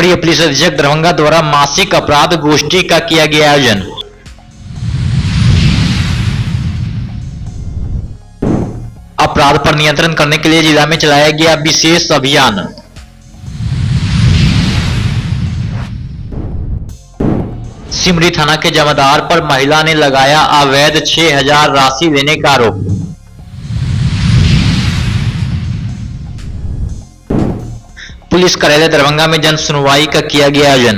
वरीय पुलिस अधीक्षक दरभंगा द्वारा मासिक अपराध गोष्ठी का किया गया आयोजन। अपराध पर नियंत्रण करने के लिए जिला में चलाया गया विशेष अभियान। सिमरी थाना के जमादार पर महिला ने लगाया अवैध 6,000 राशि लेने का आरोप। पुलिस कार्यालय दरभंगा में जन सुनवाई का किया गया आयोजन।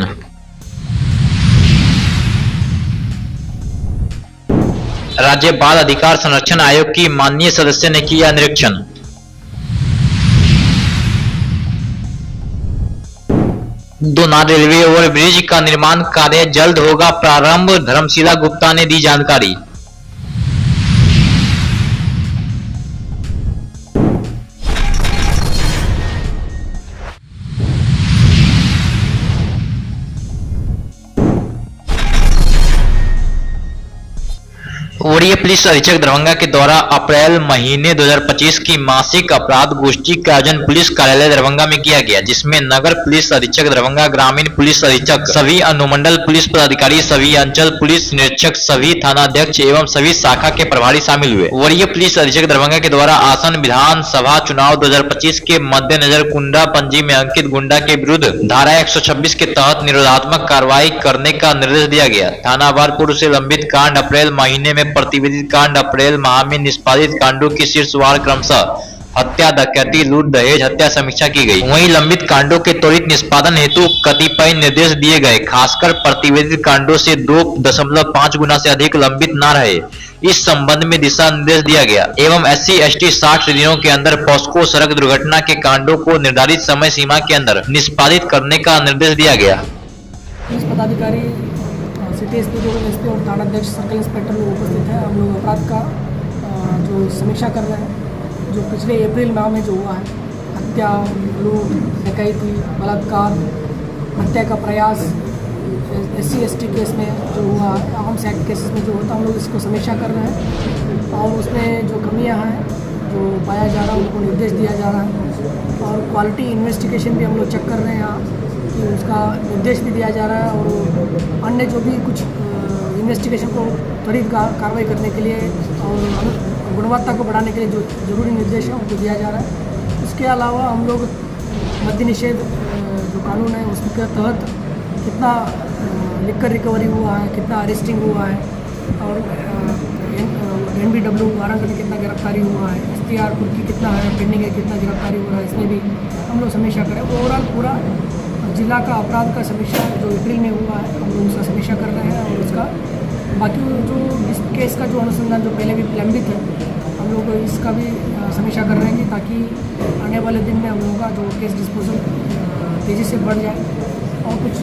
राज्य बाल अधिकार संरक्षण आयोग की माननीय सदस्य ने किया निरीक्षण। दोनार रेलवे ओवरब्रिज का निर्माण कार्य जल्द होगा प्रारंभ, धर्मशिला गुप्ता ने दी जानकारी। वरीय पुलिस अधीक्षक दरभंगा के द्वारा अप्रैल महीने 2025 की मासिक अपराध गोष्ठी का आयोजन पुलिस कार्यालय दरभंगा में किया गया, जिसमें नगर पुलिस अधीक्षक दरभंगा, ग्रामीण पुलिस अधीक्षक, सभी अनुमंडल पुलिस पदाधिकारी, सभी अंचल पुलिस निरीक्षक, सभी थानाध्यक्ष एवं सभी शाखा के प्रभारी शामिल हुए। वरीय पुलिस अधीक्षक दरभंगा के द्वारा आसन विधानसभा चुनाव 2025 के मद्देनजर गुंडा पंजी में अंकित गुंडा के विरुद्ध धारा 126 के तहत निरोधात्मक कार्रवाई करने का निर्देश दिया गया। थानावार पूर्व से लंबित कांड अप्रैल महीने में प्रतिवेदित कांड अप्रैल माह में निष्पादित कांडों की शीर्षवार क्रमशः हत्या, डकैती, लूट, दहेज हत्या समीक्षा की गई। वहीं लंबित कांडों के त्वरित निष्पादन हेतु कतिपय निर्देश दिए गए, खासकर प्रतिवेदित कांडों से 2.5 गुना से अधिक लंबित न रहे, इस संबंध में दिशा निर्देश दिया गया एवं SC/ST 60 दिनों के अंदर पॉस्को सड़क दुर्घटना के कांडों को निर्धारित समय सीमा के अंदर निष्पादित करने का निर्देश दिया गया। पदाधिकारी सिटी एसपी और थानाध्यक्ष सर्कल इंस्पेक्टर लोग उपस्थित हैं। हम लोग अपराध का जो समीक्षा कर रहे हैं, जो पिछले अप्रैल माह में जो हुआ है, हत्या, लूट, डकैती, बलात्कार, हत्या का प्रयास, SC/ST केस में जो हुआ है, आर्म्स एक्ट केसेस में जो होता है, हम लोग इसको समीक्षा कर रहे हैं और उसमें जो कमियां हैं जो पाया जा रहा है उनको निर्देश दिया जा रहा है और क्वालिटी इन्वेस्टिगेशन भी हम लोग चेक कर रहे हैं यहाँ कि उसका निर्देश भी दिया जा रहा है और अन्य जो भी कुछ इन्वेस्टिगेशन को त्वरित कार्रवाई करने के लिए और गुणवत्ता को बढ़ाने के लिए जो जरूरी निर्देश है उनको दिया जा रहा है। इसके अलावा हम लोग मद्य निषेध जो कानून है उसके तहत कितना लिकर रिकवरी हुआ है, कितना अरेस्टिंग हुआ है और NBW वारंट में कितना गिरफ्तारी हुआ है, STR की कितना है पेंडिंग है, कितना गिरफ्तारी हुआ है, इसमें भी हम लोग समीक्षा करें। ओवरऑल पूरा जिला का अपराध का समीक्षा जो अप्रैल में हुआ है हम लोग उसका समीक्षा कर रहे हैं और उसका बाकी जो इस केस का जो अनुसंधान जो पहले भी लंबित है हम लोग इसका भी समीक्षा कर रहे हैं ताकि आने वाले दिन में हम लोगों का जो केस डिस्पोजल तेज़ी से बढ़ जाए। और कुछ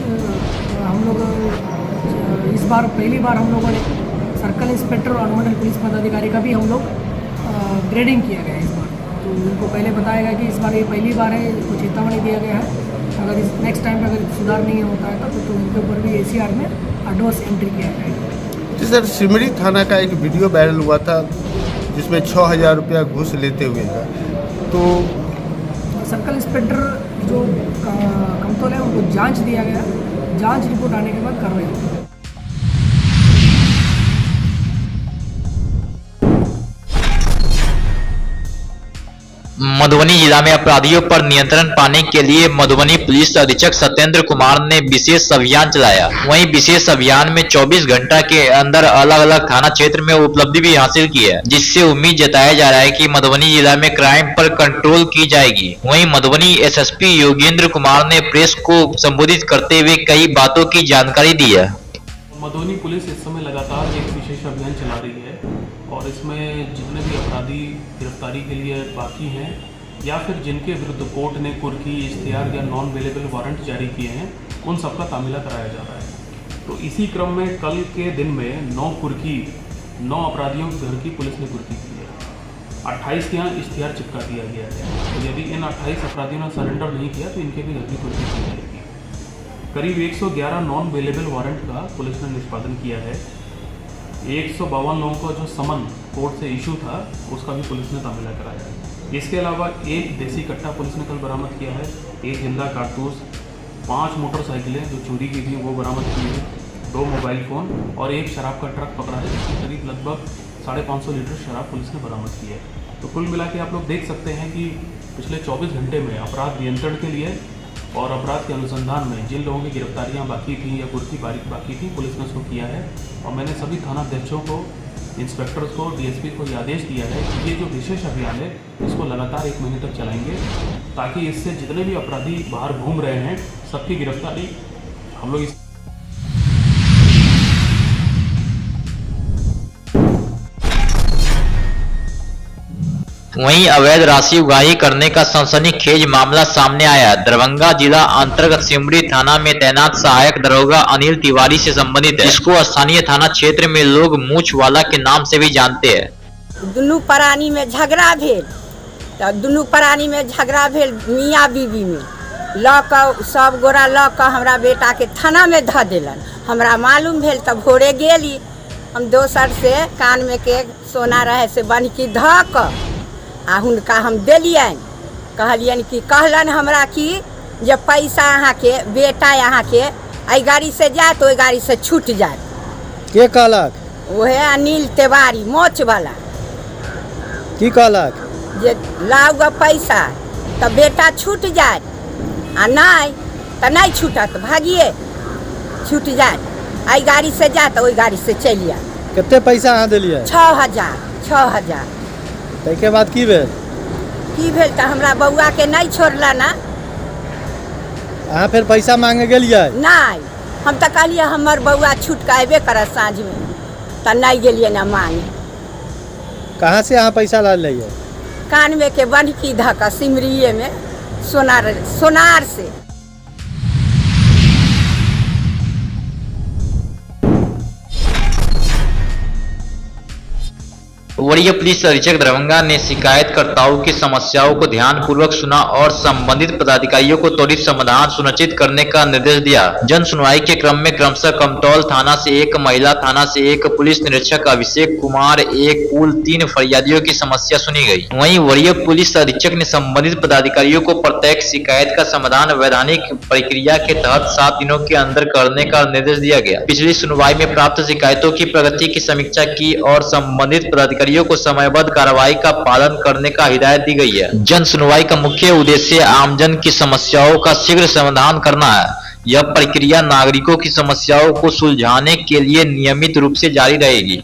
हम लोग इस बार पहली बार हम लोगों ने सर्कल इंस्पेक्टर और अनुमंडल पुलिस पदाधिकारी का भी हम लोग ग्रेडिंग किया गया है इस बार। तो उनको पहले बताया गया कि इस बार ये पहली बार है, कुछ चेतावनी दिया गया है, अगर इस नेक्स्ट टाइम पर अगर सुधार नहीं होता है तो उनके ऊपर भी ACR में एडवांस एंट्री किया जाएगा। जी सर, सिमरी थाना का एक वीडियो वायरल हुआ था जिसमें 6,000 रुपया घूस लेते हुए का, तो सर्कल इंस्पेक्टर जो कमतौल है उनको जांच दिया गया, जांच रिपोर्ट आने के बाद कार्रवाई होगी। मधुबनी जिला में अपराधियों पर नियंत्रण पाने के लिए मधुबनी पुलिस अधीक्षक सत्येंद्र कुमार ने विशेष अभियान चलाया। वहीं विशेष अभियान में 24 घंटा के अंदर अलग अलग थाना क्षेत्र में उपलब्धि भी हासिल की है, जिससे उम्मीद जताया जा रहा है कि मधुबनी जिला में क्राइम पर कंट्रोल की जाएगी। वहीं मधुबनी SSP योगेंद्र कुमार ने प्रेस को संबोधित करते हुए कई बातों की जानकारी दी है। मधुबनी पुलिस इस समय लगातार एक विशेष अभियान चला रही है और इसमें जितने भी अपराधी गिरफ्तारी के लिए बाकी हैं या फिर जिनके विरुद्ध कोर्ट ने कुर्की, इश्तिहार या नॉन अवेलेबल वारंट जारी किए हैं उन सबका तामिला कराया जा रहा है। तो इसी क्रम में कल के दिन में 9 अपराधियों के घर की पुलिस ने कुर्की की है। 28 के यहाँ इश्तिहार चिपका दिया गया है। तो यदि इन 28 अपराधियों ने सरेंडर नहीं किया तो इनके भी घर की कुर्की की जाएगी। करीब 111 नॉन अवेलेबल वारंट का पुलिस ने निष्पादन किया है। 152 लोगों का जो समन कोर्ट से इशू था उसका भी पुलिस ने तामिला कराया है। इसके अलावा एक देसी कट्टा पुलिस ने कल बरामद किया है, एक जिंदा कारतूस, 5 मोटरसाइकिलें जो चोरी की थी वो बरामद की है, 2 मोबाइल फ़ोन और एक शराब का ट्रक पकड़ा है, जिसमें करीब लगभग 550 लीटर शराब पुलिस ने बरामद की है। तो कुल मिला के आप लोग देख सकते हैं कि पिछले 24 घंटे में अपराध नियंत्रण के लिए और अपराध के अनुसंधान में जिन लोगों की गिरफ्तारियां बाकी थी या कुर्की बाकी थी, पुलिस ने उसको किया है। और मैंने सभी थानाध्यक्षों को, इंस्पेक्टर्स को, डीएसपी को ये आदेश दिया है कि ये जो विशेष अभियान है इसको लगातार 1 महीने तक चलाएंगे, ताकि इससे जितने भी अपराधी बाहर घूम रहे हैं सबकी गिरफ्तारी हम लोग वहीं अवैध राशि उगाही करने का सनसनीखेज मामला सामने आया। दरभंगा जिला अंतर्गत सिमरी थाना में तैनात सहायक दरोगा अनिल तिवारी से संबंधित है, जिसको स्थानीय थाना क्षेत्र में लोग मूछ वाला के नाम से भी जानते हैं। दुनू प्राणी में झगड़ा भेल, तो दुनू प्राणी में झगड़ा भेल मियाँ बीवी में, ल क सब गोरा ल क हमरा बेटा के थाना में ध देलन। हमरा मालूम भेल तब भोरे गेली, हम दोसर से कान में के सोना रहे से बन्हकी ध क आ हुनका हम देलियन, कहलियन कि कहलन हमरा कि जब पैसा अहाँ के बेटा अहाँ के एहि गाड़ी से जात ओहि गाड़ी से छूट जात। के कहलक? ओहे अनिल तिवारी मोच वाला। की कहलक? जे लाउ ग पैसा तो बेटा छूट जाए, आ नहीं तो नहीं छूटत, भागिए छूट जाए। एहि गाड़ी से जात ओहि गाड़ी से चलिया। कितने पैसा अहाँ दिलियै? 6,000। ताहिके बाद की भेल? की भेल तो हमरा बउआ के नहीं छोड़ला ना। अहाँ फिर पैसा मांगे गेलियै? नहीं, हम तो कहलिए हमर बउआ छूट के अयबे करत साँझ में, तो नहीं गेलिए ना मांगे। कहाँ से अहाँ पैसा ला लियै? कान में के बन्हकी धक सिमरिये में सोनार से। वरीय पुलिस अधीक्षक दरभंगा ने शिकायतकर्ताओं की समस्याओं को ध्यानपूर्वक सुना और संबंधित पदाधिकारियों को त्वरित समाधान सुनिश्चित करने का निर्देश दिया। जन सुनवाई के क्रम में क्रमशः कमतौल थाना से 1, महिला थाना से 1, पुलिस निरीक्षक अभिषेक कुमार 1, कुल 3 फरियादियों की समस्या सुनी गई। वहीं वरीय पुलिस अधीक्षक ने संबंधित पदाधिकारियों को प्रत्येक शिकायत का समाधान वैधानिक प्रक्रिया के तहत 7 दिनों के अंदर करने का निर्देश दिया गया। पिछली सुनवाई में प्राप्त शिकायतों की प्रगति की समीक्षा की और संबंधित पदाधिकारियों को समयबद्ध कार्रवाई का पालन करने का हिदायत दी गई है। जन सुनवाई का मुख्य उद्देश्य आमजन की समस्याओं का शीघ्र समाधान करना है। यह प्रक्रिया नागरिकों की समस्याओं को सुलझाने के लिए नियमित रूप से जारी रहेगी।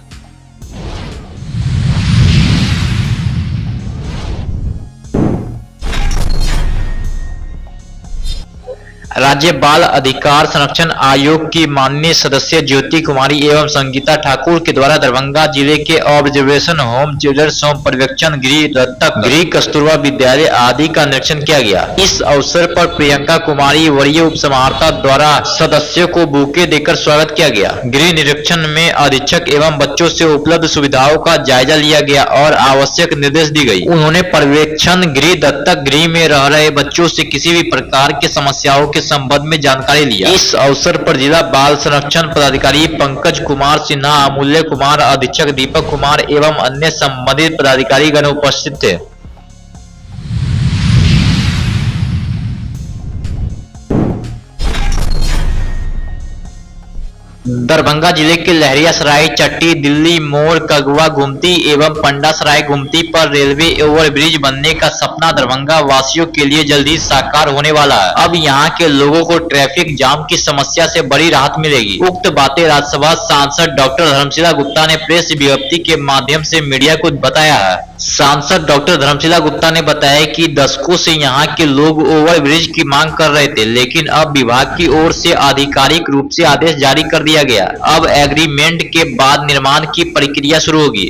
राज्य बाल अधिकार संरक्षण आयोग की माननीय सदस्य ज्योति कुमारी एवं संगीता ठाकुर के द्वारा दरभंगा जिले के ऑब्जर्वेशन होम, चिल्ड्रंस होम, पर्यवेक्षण गृह, दत्तक गृह, कस्तूरबा विद्यालय आदि का निरीक्षण किया गया। इस अवसर पर प्रियंका कुमारी वरीय उपसमाहर्ता द्वारा सदस्यों को बुके देकर स्वागत किया गया। गृह निरीक्षण में अधीक्षक एवं बच्चों से उपलब्ध सुविधाओं का जायजा लिया गया और आवश्यक निर्देश दी गई। उन्होंने पर्यवेक्षण गृह, दत्तक गृह में रह रहे बच्चों से किसी भी प्रकार की समस्याओं के संबंध में जानकारी लिया। इस अवसर पर जिला बाल संरक्षण पदाधिकारी पंकज कुमार सिन्हा, अमूल्य कुमार, अधीक्षक दीपक कुमार एवं अन्य संबंधित पदाधिकारी गण उपस्थित थे। दरभंगा जिले के लहरियासराय, चट्टी, दिल्ली मोड़, कगवा गुमती एवं पंडासराय गुमती पर रेलवे ओवरब्रिज बनने का सपना दरभंगा वासियों के लिए जल्द ही साकार होने वाला है। अब यहां के लोगों को ट्रैफिक जाम की समस्या से बड़ी राहत मिलेगी। उक्त बातें राज्यसभा सांसद डॉक्टर धर्मशिला गुप्ता ने प्रेस विज्ञप्ति के माध्यम से मीडिया को बताया है। सांसद डॉक्टर धर्मशिला गुप्ता ने बताया कि दशकों से यहाँ के लोग ओवरब्रिज की मांग कर रहे थे, लेकिन अब विभाग की ओर से आधिकारिक रूप से आदेश जारी कर दिया गया। अब एग्रीमेंट के बाद निर्माण की प्रक्रिया शुरू होगी।